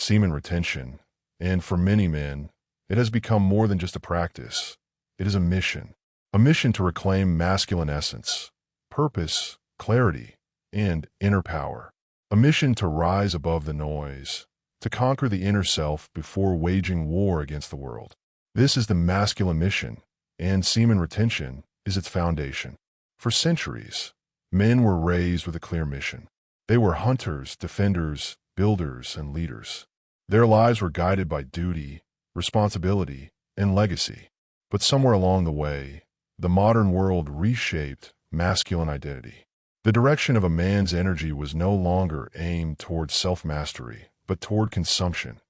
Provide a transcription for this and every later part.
semen retention, and for many men, it has become more than just a practice. It is a mission to reclaim masculine essence, purpose, clarity, and inner power. A mission to rise above the noise, to conquer the inner self before waging war against the world. This is the masculine mission, and semen retention is its foundation. For centuries, men were raised with a clear mission. They were hunters, defenders, builders, and leaders. Their lives were guided by duty, responsibility, and legacy. But somewhere along the way, the modern world reshaped masculine identity. The direction of a man's energy was no longer aimed toward self-mastery, but toward consumption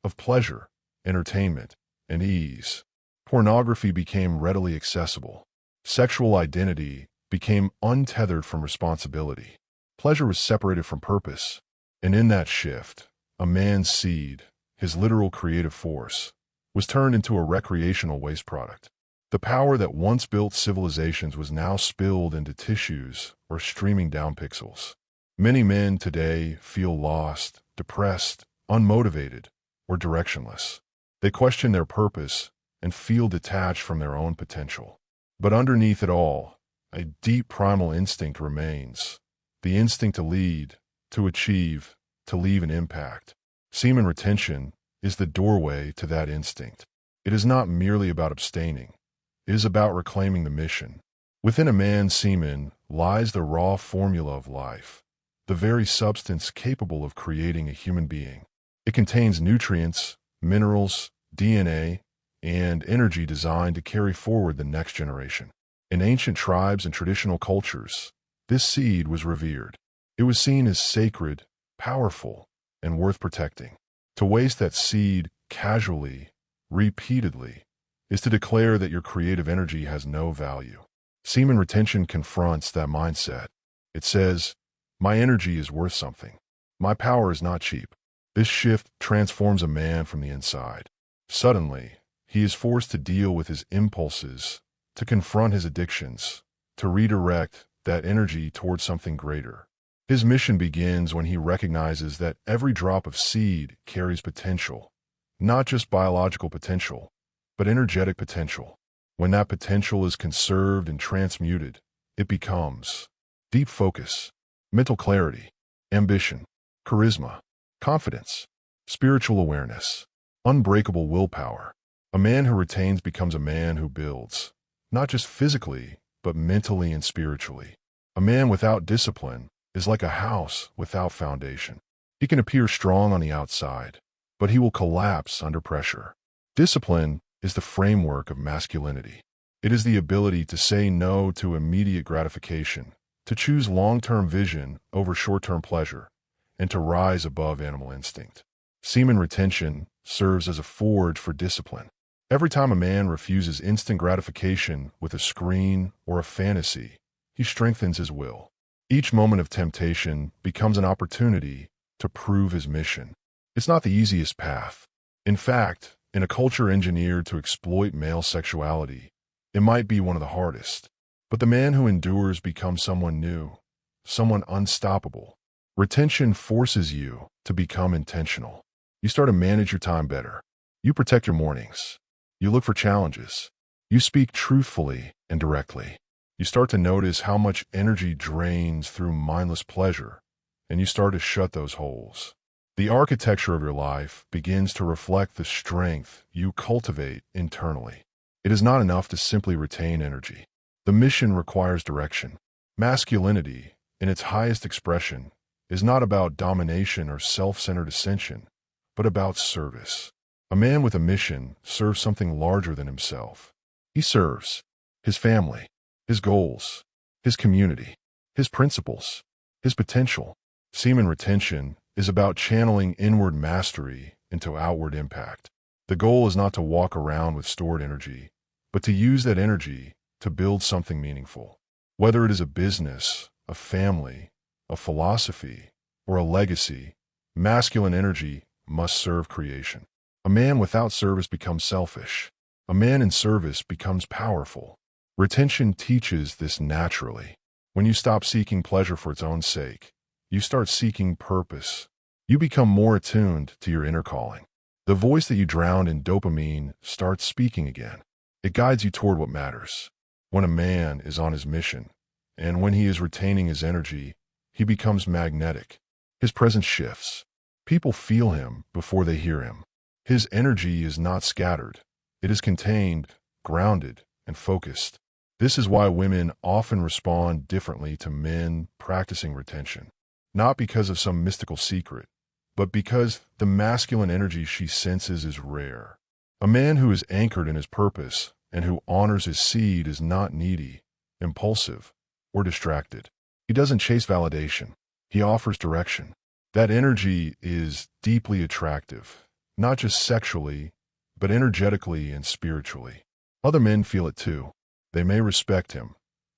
of pleasure, entertainment, and ease. Pornography became readily accessible. Sexual identity became untethered from responsibility. Pleasure was separated from purpose. And in that shift, a man's seed, his literal creative force, was turned into a recreational waste product. The power that once built civilizations was now spilled into tissues or streaming down pixels. Many men today feel lost, depressed, unmotivated, or directionless. They question their purpose and feel detached from their own potential. But underneath it all, a deep primal instinct remains. The instinct to lead, to achieve, to leave an impact. Semen retention is the doorway to that instinct. It is not merely about abstaining. It is about reclaiming the mission. Within a man's semen lies the raw formula of life, the very substance capable of creating a human being. It contains nutrients, minerals, DNA, and energy designed to carry forward the next generation. In ancient tribes and traditional cultures, this seed was revered. It was seen as sacred, powerful, and worth protecting. To waste that seed casually, repeatedly, is to declare that your creative energy has no value. Semen retention confronts that mindset. It says, my energy is worth something. My power is not cheap. This shift transforms a man from the inside. Suddenly, he is forced to deal with his impulses, to confront his addictions, to redirect that energy towards something greater. His mission begins when he recognizes that every drop of seed carries potential, not just biological potential, but energetic potential. When that potential is conserved and transmuted, it becomes deep focus, mental clarity, ambition, charisma, confidence, spiritual awareness, unbreakable willpower. A man who retains becomes a man who builds, not just physically, but mentally and spiritually. A man without discipline is like a house without foundation. He can appear strong on the outside, but he will collapse under pressure. Discipline is the framework of masculinity. It is the ability to say no to immediate gratification, to choose long-term vision over short-term pleasure, and to rise above animal instinct. Semen retention serves as a forge for discipline. Every time a man refuses instant gratification with a screen or a fantasy, he strengthens his will. Each moment of temptation becomes an opportunity to prove his mission. It's not the easiest path. In fact, in a culture engineered to exploit male sexuality, it might be one of the hardest. But the man who endures becomes someone new, someone unstoppable. Retention forces you to become intentional. You start to manage your time better. You protect your mornings. You look for challenges. You speak truthfully and directly. You start to notice how much energy drains through mindless pleasure, and you start to shut those holes. The architecture of your life begins to reflect the strength you cultivate internally. It is not enough to simply retain energy. The mission requires direction. Masculinity, in its highest expression, is not about domination or self-centered ascension, but about service. A man with a mission serves something larger than himself. He serves his family, his goals, his community, his principles, his potential. Semen retention is about channeling inward mastery into outward impact. The goal is not to walk around with stored energy, but to use that energy to build something meaningful. Whether it is a business, a family, a philosophy, or a legacy, masculine energy must serve creation. A man without service becomes selfish. A man in service becomes powerful. Retention teaches this naturally. When you stop seeking pleasure for its own sake, you start seeking purpose, You become more attuned to your inner calling. The voice that you drowned in dopamine starts speaking again. It guides you toward what matters. When a man is on his mission, and when he is retaining his energy, he becomes magnetic. His presence shifts. People feel him before they hear him. His energy is not scattered. It is contained, grounded, and focused. This is why women often respond differently to men practicing retention. Not because of some mystical secret, but because the masculine energy she senses is rare. A man who is anchored in his purpose and who honors his seed is not needy, impulsive, or distracted. He doesn't chase validation. He offers direction. That energy is deeply attractive, not just sexually, but energetically and spiritually. Other men feel it too. They may respect him,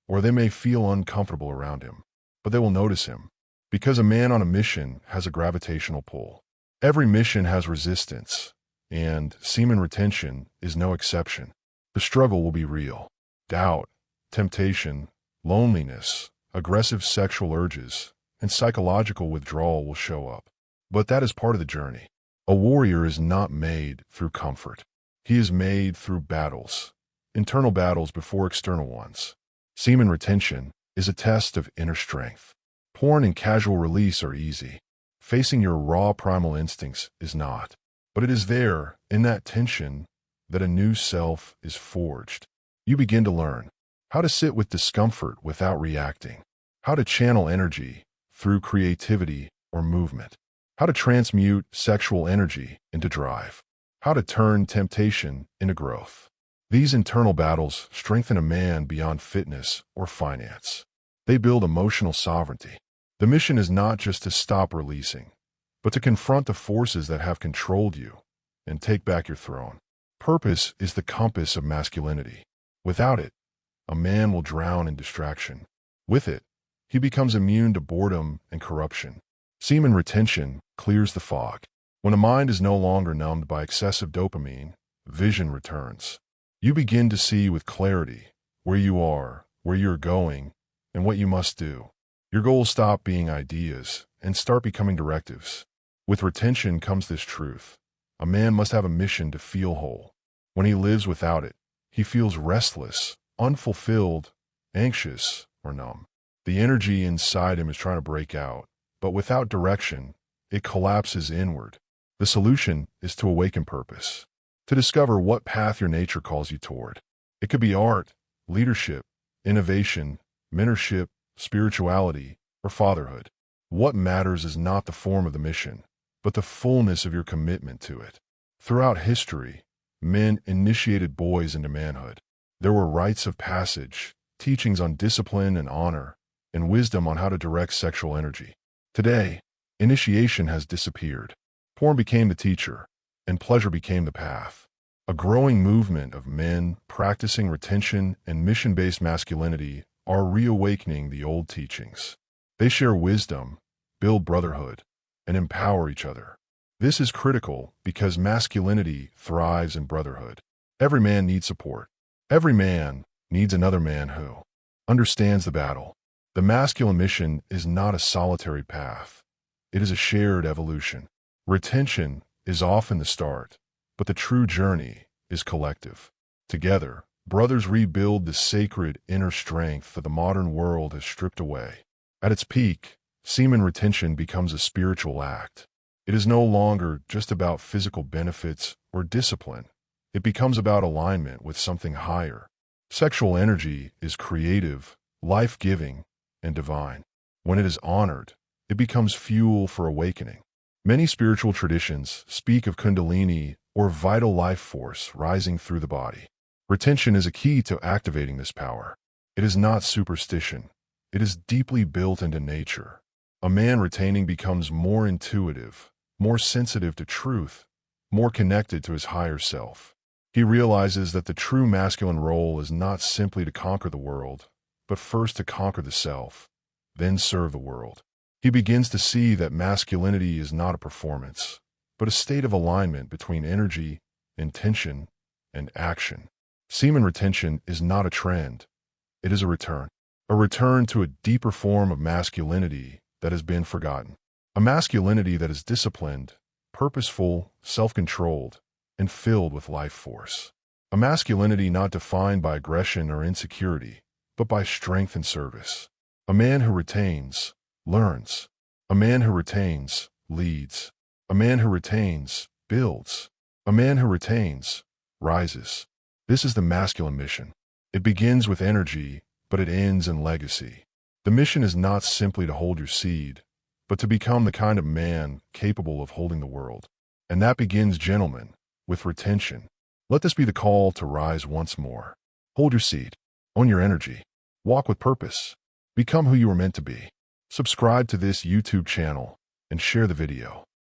or they may feel uncomfortable around him, but they will notice him. Because a man on a mission has a gravitational pull. Every mission has resistance, and semen retention is no exception. The struggle will be real. Doubt, temptation, loneliness, aggressive sexual urges, and psychological withdrawal will show up. But that is part of the journey. A warrior is not made through comfort. He is made through battles, internal battles before external ones. Semen retention is a test of inner strength. Porn and casual release are easy. Facing your raw primal instincts is not. But it is there, in that tension, that a new self is forged. You begin to learn how to sit with discomfort without reacting, how to channel energy through creativity or movement, how to transmute sexual energy into drive, how to turn temptation into growth. These internal battles strengthen a man beyond fitness or finance. They build emotional sovereignty. The mission is not just to stop releasing, but to confront the forces that have controlled you and take back your throne. Purpose is the compass of masculinity. Without it, a man will drown in distraction. With it, he becomes immune to boredom and corruption. Semen retention clears the fog. When a mind is no longer numbed by excessive dopamine, vision returns. You begin to see with clarity where you are, where you're going, and what you must do. Your goals stop being ideas and start becoming directives. With retention comes this truth. A man must have a mission to feel whole. When he lives without it, he feels restless, unfulfilled, anxious, or numb. The energy inside him is trying to break out, but without direction, it collapses inward. The solution is to awaken purpose, to discover what path your nature calls you toward. It could be art, leadership, innovation, mentorship, spirituality, or fatherhood. What matters is not the form of the mission, but the fullness of your commitment to it. Throughout history, men initiated boys into manhood. There were rites of passage, teachings on discipline and honor, and wisdom on how to direct sexual energy. Today, initiation has disappeared. Porn became the teacher, and pleasure became the path. A growing movement of men practicing retention and mission-based masculinity are reawakening the old teachings. They share wisdom, build brotherhood, and empower each other. This is critical because masculinity thrives in brotherhood. Every man needs support. Every man needs another man who understands the battle. The masculine mission is not a solitary path. It is a shared evolution. Retention is often the start, but the true journey is collective. Together, brothers rebuild the sacred inner strength that the modern world has stripped away. At its peak, semen retention becomes a spiritual act. It is no longer just about physical benefits or discipline. It becomes about alignment with something higher. Sexual energy is creative, life-giving, and divine. When it is honored, it becomes fuel for awakening. Many spiritual traditions speak of Kundalini or vital life force rising through the body. Retention is a key to activating this power. It is not superstition. It is deeply built into nature. A man retaining becomes more intuitive, more sensitive to truth, more connected to his higher self. He realizes that the true masculine role is not simply to conquer the world, but first to conquer the self, then serve the world. He begins to see that masculinity is not a performance, but a state of alignment between energy, intention, and action. Semen retention is not a trend. It is a return to a deeper form of masculinity that has been forgotten. A masculinity that is disciplined, purposeful, self-controlled, and filled with life force. A masculinity not defined by aggression or insecurity, but by strength and service. A man who retains, learns. A man who retains, leads. A man who retains, builds. A man who retains, rises. This is the masculine mission. It begins with energy, but it ends in legacy. The mission is not simply to hold your seed, but to become the kind of man capable of holding the world. And that begins, gentlemen, with retention. Let this be the call to rise once more. Hold your seed. Own your energy. Walk with purpose. Become who you were meant to be. Subscribe to this YouTube channel and share the video.